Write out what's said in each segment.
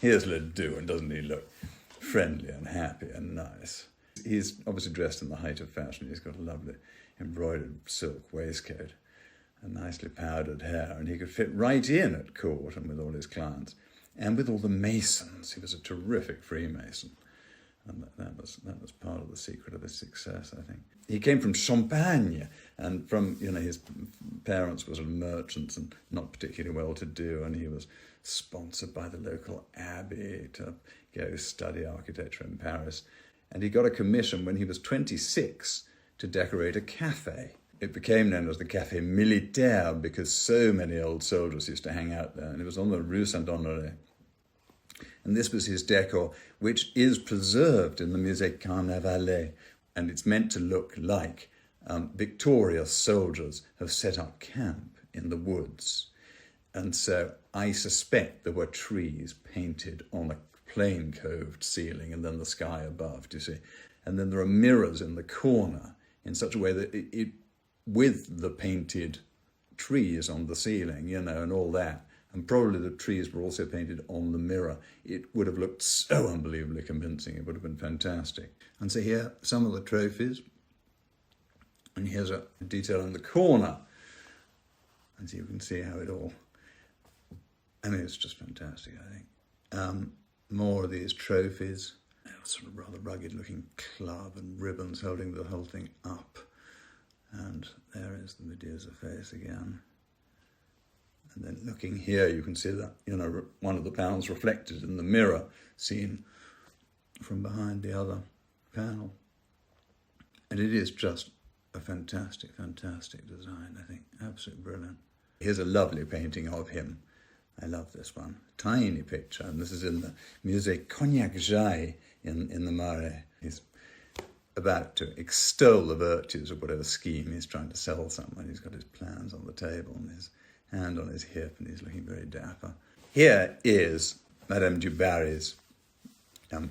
here's Ledoux, and doesn't he look friendly and happy and nice? He's obviously dressed in the height of fashion. He's got a lovely embroidered silk waistcoat and nicely powdered hair, and he could fit right in at court and with all his clients and with all the masons. He was a terrific Freemason, and that was part of the secret of his success, I think. He came from Champagne, and from, his parents were sort of merchants and not particularly well-to-do, and he was sponsored by the local abbey to go study architecture in Paris. And he got a commission when he was 26 to decorate a cafe. It became known as the Café Militaire because so many old soldiers used to hang out there, and it was on the Rue Saint-Honoré. And this was his decor, which is preserved in the Musée Carnavalet, and it's meant to look like victorious soldiers have set up camp in the woods. And so I suspect there were trees painted on a plain-coved ceiling and then the sky above, do you see? And then there are mirrors in the corner in such a way that it with the painted trees on the ceiling, and all that, and probably the trees were also painted on the mirror, it would have looked so unbelievably convincing. It would have been fantastic. And so here are some of the trophies. And here's a detail in the corner. And so you can see how it all... it's just fantastic, I think. More of these trophies. A sort of rather rugged-looking club and ribbons holding the whole thing up. And there is the Medusa face again. And then looking here, you can see that, one of the panels reflected in the mirror, seen from behind the other panel. And it is just a fantastic, fantastic design, I think. Absolutely brilliant. Here's a lovely painting of him. I love this one. Tiny picture, and this is in the Musée Cognac-Jaille in the Marais. He's about to extol the virtues of whatever scheme he's trying to sell someone. He's got his plans on the table and his hand on his hip, and he's looking very dapper. Here is Madame du Barry's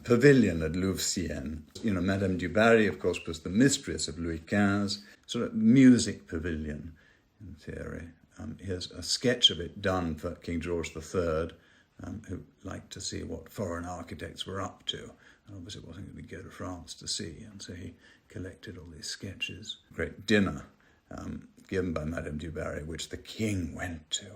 pavilion at Louvciennes. Madame du Barry, of course, was the mistress of Louis XV, sort of music pavilion, in theory. Here's a sketch of it done for King George III, who liked to see what foreign architects were up to. And obviously it wasn't going to go to France to see, and so he collected all these sketches. Great dinner given by Madame du Barry, which the king went to.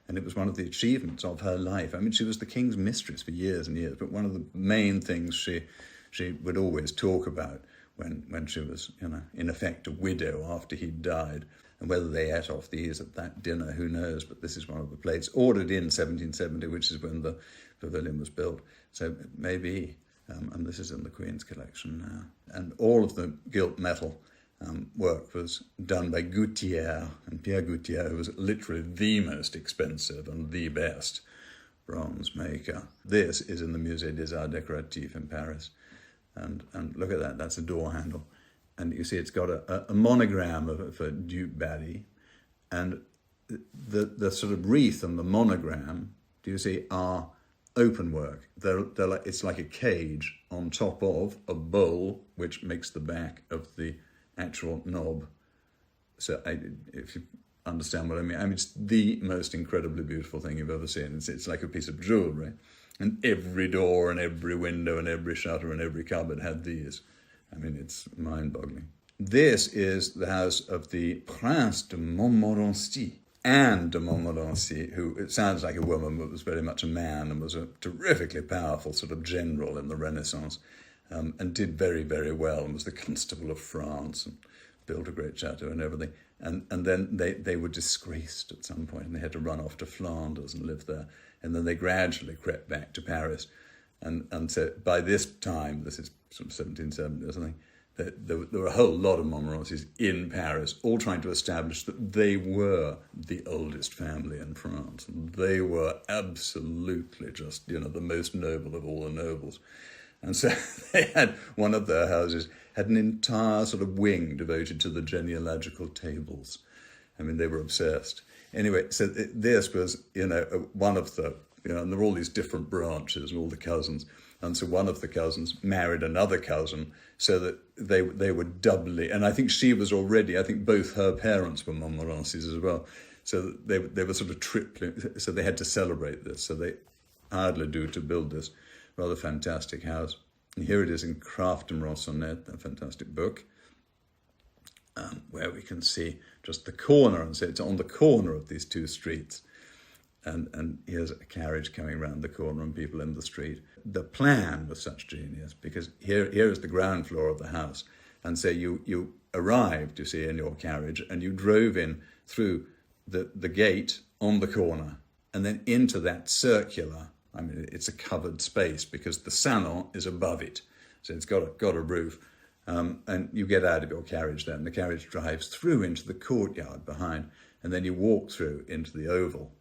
And it was one of the achievements of her life. She was the king's mistress for years and years, but one of the main things she would always talk about when she was, in effect a widow after he'd died. And whether they ate off these at that dinner, who knows? But this is one of the plates, ordered in 1770, which is when the pavilion was built. So maybe, and this is in the Queen's collection now. And all of the gilt metal work was done by Gouttière, and Pierre Gouttière, who was literally the most expensive and the best bronze maker. This is in the Musée des Arts Décoratifs in Paris. And look at that, that's a door handle. And you see it's got a monogram for Duke Barry, and the sort of wreath and the monogram, do you see, are open work. They're like, it's like a cage on top of a bowl, which makes the back of the actual knob. So if you understand what I mean, it's the most incredibly beautiful thing you've ever seen. It's like a piece of jewellery. And every door and every window and every shutter and every cupboard had these. It's mind-boggling. This is the house of the Prince de Montmorency. Anne de Montmorency, who, it sounds like a woman, but was very much a man and was a terrifically powerful sort of general in the Renaissance, and did very, very well, and was the Constable of France and built a great chateau and everything. And then they were disgraced at some point, and they had to run off to Flanders and live there. And then they gradually crept back to Paris. And so by this time, this is sort of 1770 or something, there were a whole lot of Montmorencys in Paris, all trying to establish that they were the oldest family in France. And they were absolutely just, the most noble of all the nobles. And so they had, one of their houses had an entire sort of wing devoted to the genealogical tables. They were obsessed. Anyway, so this was, one of the, and there were all these different branches and all the cousins. And so one of the cousins married another cousin so that they were doubly, and I think she was already, I think both her parents were Montmorencys as well. So they were sort of tripling, so they had to celebrate this. So they hired Ledoux to build this rather fantastic house. And here it is in Craft and Rossonnet, a fantastic book, where we can see just the corner, and so it's on the corner of these two streets. And here's a carriage coming around the corner and people in the street. The plan was such genius, because here is the ground floor of the house. And so you arrived, you see, in your carriage, and you drove in through the gate on the corner, and then into that circular, I mean, it's a covered space because the salon is above it. So it's got a roof. And you get out of your carriage then. The carriage drives through into the courtyard behind, and then you walk through into the oval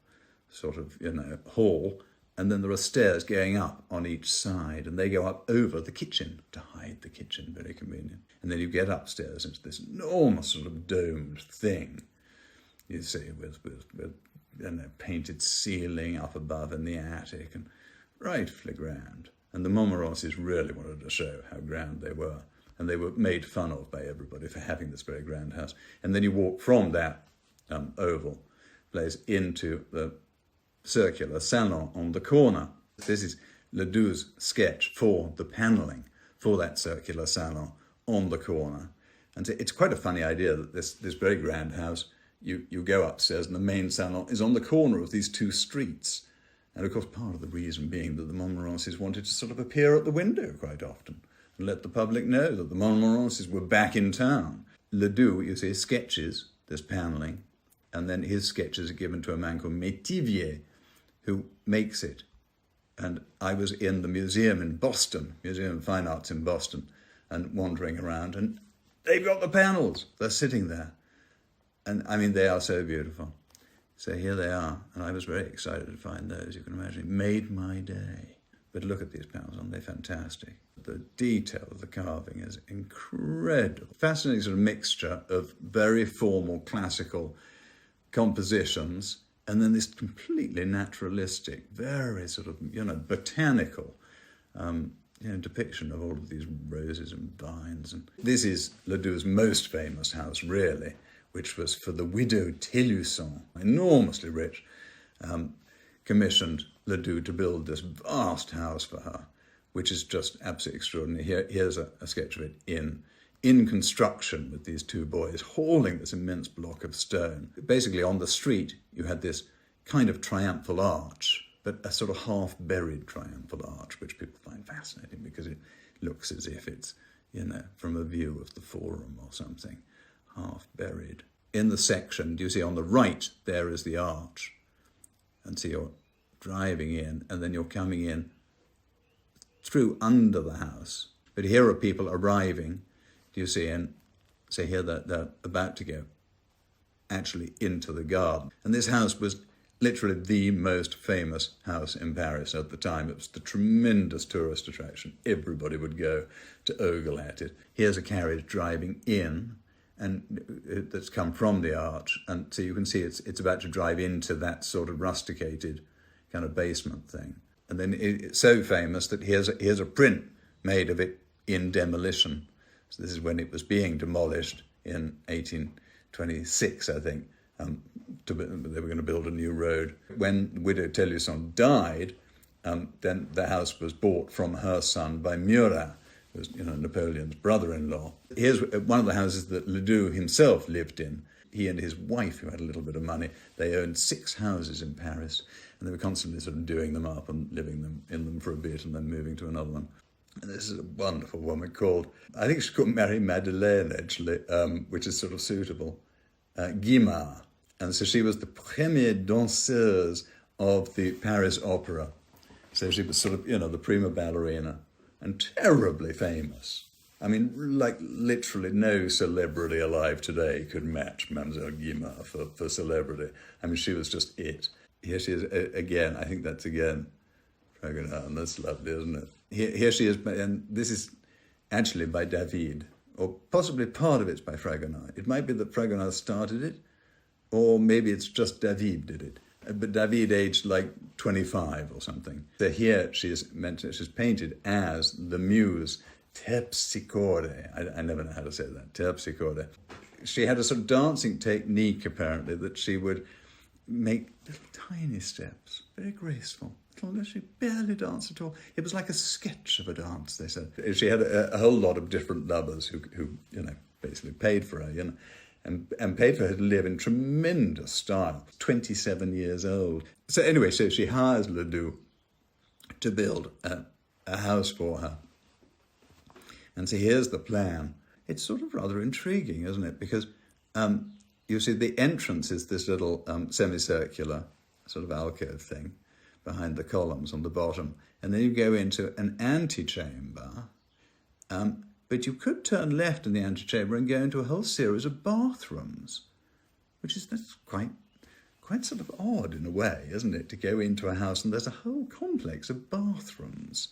sort of, hall, and then there are stairs going up on each side, and they go up over the kitchen to hide the kitchen, very convenient. And then you get upstairs into this enormous sort of domed thing, you see, with painted ceiling up above in the attic, and rightfully grand. And the Montmorencys really wanted to show how grand they were, and they were made fun of by everybody for having this very grand house. And then you walk from that oval place into the circular salon on the corner. This is Ledoux's sketch for the panelling for that circular salon on the corner. And so it's quite a funny idea that this very grand house, you go upstairs and the main salon is on the corner of these two streets. And of course, part of the reason being that the Montmorencys wanted to sort of appear at the window quite often and let the public know that the Montmorencys were back in town. Ledoux, you see, sketches this panelling, and then his sketches are given to a man called Métivier, who makes it. And I was in the museum in Boston, Museum of Fine Arts in Boston, and wandering around, and they've got the panels. They're sitting there. And I mean, they are so beautiful. So here they are, and I was very excited to find those. You can imagine, it made my day. But look at these panels, aren't they fantastic? The detail of the carving is incredible. Fascinating sort of mixture of very formal classical compositions, and then this completely naturalistic, very sort of, botanical depiction of all of these roses and vines. And this is Ledoux's most famous house, really, which was for the widow Thelusson, enormously rich, commissioned Ledoux to build this vast house for her, which is just absolutely extraordinary. Here's a sketch of it in construction with these two boys hauling this immense block of stone. Basically, on the street, you had this kind of triumphal arch, but a sort of half-buried triumphal arch, which people find fascinating because it looks as if it's, from a view of the Forum or something, half-buried. In the section, you see on the right, there is the arch. And so you're driving in, and then you're coming in through under the house. But here are people arriving, do you see, and so here they're about to go actually into the garden. And this house was literally the most famous house in Paris at the time. It was the tremendous tourist attraction. Everybody would go to ogle at it. Here's a carriage driving in, and that's come from the arch, and so you can see it's about to drive into that sort of rusticated kind of basement thing. And then it's so famous that here's a print made of it in demolition. So this is when it was being demolished in 1826, I think. They were going to build a new road. When widow Thelusson died, then the house was bought from her son by Murat, who was Napoleon's brother-in-law. Here's one of the houses that Ledoux himself lived in. He and his wife, who had a little bit of money, they owned 6 houses in Paris, and they were constantly sort of doing them up and living in them for a bit and then moving to another one. And this is a wonderful woman I think she's called Marie-Madeleine, actually, which is sort of suitable, Guimard. And so she was the première danseuse of the Paris Opera. So she was sort of, the prima ballerina, and terribly famous. I mean, like literally no celebrity alive today could match Mademoiselle Guimard for celebrity. I mean, she was just it. Here she is again. I think that's again Fragonard. That's lovely, isn't it? Here she is, and this is actually by David, or possibly part of it's by Fragonard. It might be that Fragonard started it, or maybe it's just David did it. But David aged like 25 or something. So here she's painted as the muse Terpsichore. I never know how to say that, Terpsichore. She had a sort of dancing technique, apparently, that she would make little tiny steps, very graceful. She barely danced at all. It was like a sketch of a dance, they said. She had a whole lot of different lovers who basically paid for her, and paid for her to live in tremendous style. 27 years old. So anyway, so she hires Ledoux to build a house for her. And so here's the plan. It's sort of rather intriguing, isn't it? Because you see the entrance is this little semicircular sort of alcove thing behind the columns on the bottom. And then you go into an antechamber. But you could turn left in the antechamber and go into a whole series of bathrooms, that's quite sort of odd in a way, isn't it? To go into a house and there's a whole complex of bathrooms.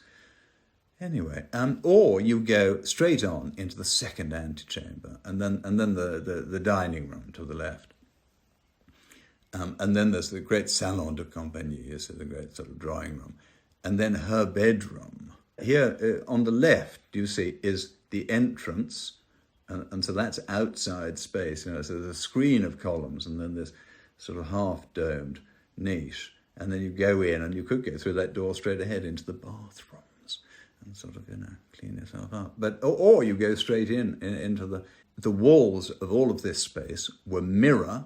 Anyway, or you go straight on into the second antechamber, and then the dining room to the left. And then there's the great salon de compagnie, so the great sort of drawing room, and then her bedroom. Here on the left, you see, is the entrance, and so that's outside space. So there's a screen of columns, and then this sort of half-domed niche, and then you go in, and you could go through that door straight ahead into the bathrooms and sort of clean yourself up. But or you go straight into the walls of all of this space were mirror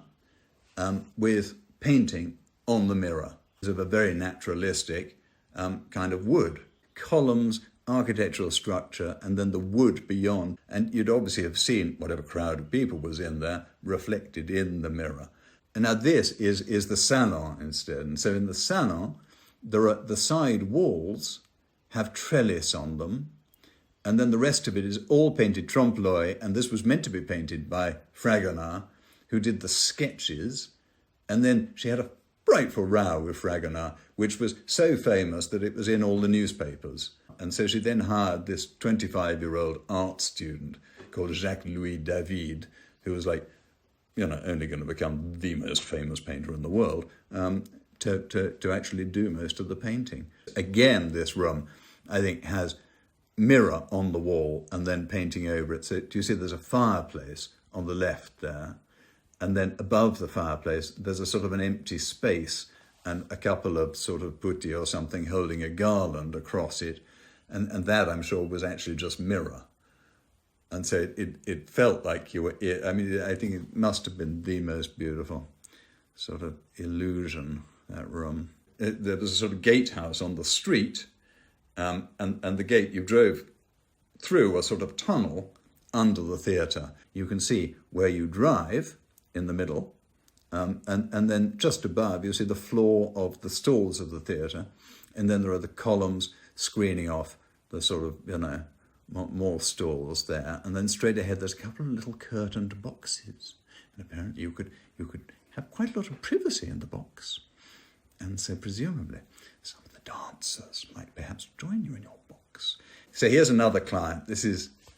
with painting on the mirror. It's of a very naturalistic kind of wood. Columns, architectural structure, and then the wood beyond. And you'd obviously have seen whatever crowd of people was in there reflected in the mirror. And now this is the salon instead. And so in the salon, there are the side walls have trellis on them, and then the rest of it is all painted trompe-l'oeil, and this was meant to be painted by Fragonard, who did the sketches, and then she had a frightful row with Fragonard, which was so famous that it was in all the newspapers. And so she then hired this 25-year-old art student called Jacques-Louis David, who was only going to become the most famous painter in the world, to actually do most of the painting. Again, this room, I think, has mirror on the wall and then painting over it. So do you see there's a fireplace on the left there? And then above the fireplace, there's a sort of an empty space and a couple of sort of putti or something holding a garland across it. And that, I'm sure, was actually just mirror. And so it felt like you were, I think it must have been the most beautiful sort of illusion, that room. There was a sort of gatehouse on the street, and the gate you drove through a sort of tunnel under the theatre. You can see where you drive in the middle, and then just above you see the floor of the stalls of the theatre, and then there are the columns screening off the sort of, more stalls there, and then straight ahead there's a couple of little curtained boxes, and apparently you could have quite a lot of privacy in the box, and so presumably some of the dancers might perhaps join you in your box. So here's another client. This is